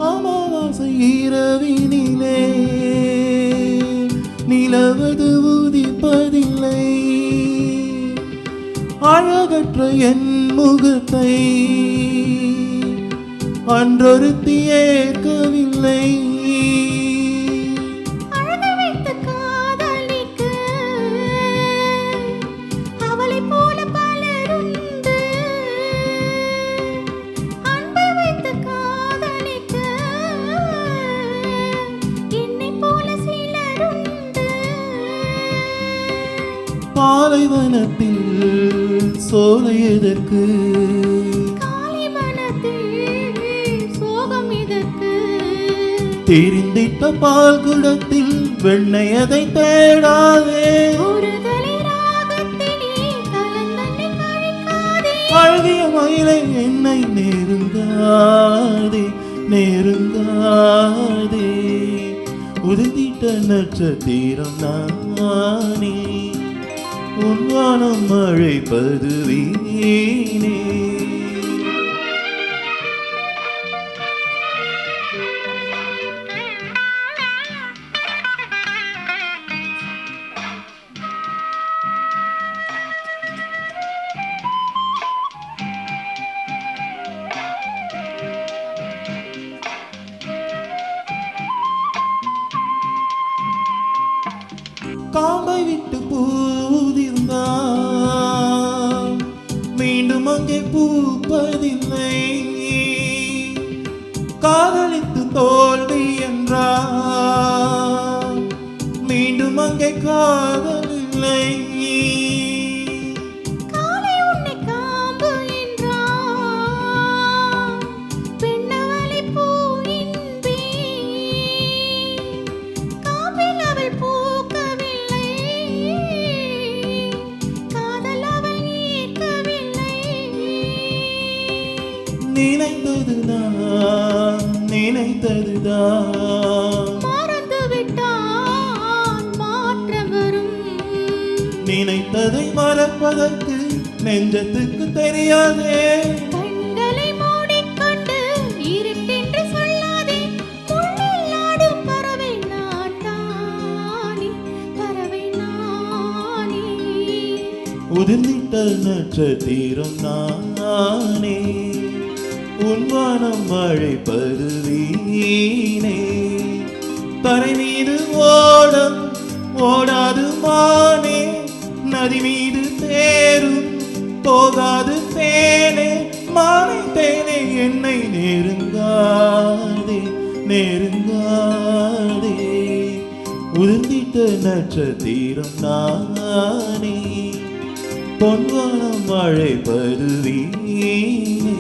அமாவாசை இரவினிலே நிலவது உதிப்பதில்லை, அழகற்ற என் முகத்தை அன்றொருத்தி ஏற்கவில்லை. பாலைவனத்தில் சோலை எதற்கு, தெரிந்திட்ட பால் குடத்தில் வெண்ணெய் அதை தேடாதே. அழகிய மயிலை என்னை நெருங்காதே நெருங்காதே, உதித்திட்ட நட்சத்திரம் நானே, உன் வானம் அழைப்பது வீணே. காம்பை விட்டு பூதிர்ந்தால் மீண்டும் அங்கே பூப்பதில்லை, காதலித்து தோல்வி என்றால் மீண்டும் அங்கே காதலில்லை. நினைத்ததுதான் மறந்துவிட்டான், மாற்றம் வரும். நினைத்ததை மறப்பதற்கு நெஞ்சத்துக்கு தெரியாதே. கண்களை மூடிக்கொண்டு இருட்டென்று சொல்லாதே, முள்ளில் ஆடும் பறவை நான் தானே, பறவை நானே, உதிர்ந்திட்ட நட்சத்திரம் நானே, உன் வானம் அழைப்பது வீணே. தரை மீது ஓடம் ஓடாது மானே, நதி மீது தேரும் போகாது தேனே. மானை தேனே என்னை நெருங்காதே நெருங்காதே, உதிர்ந்திட்ட நட்சத்திரம் நானே, பொன்வானம் அழைப்பது வீணே.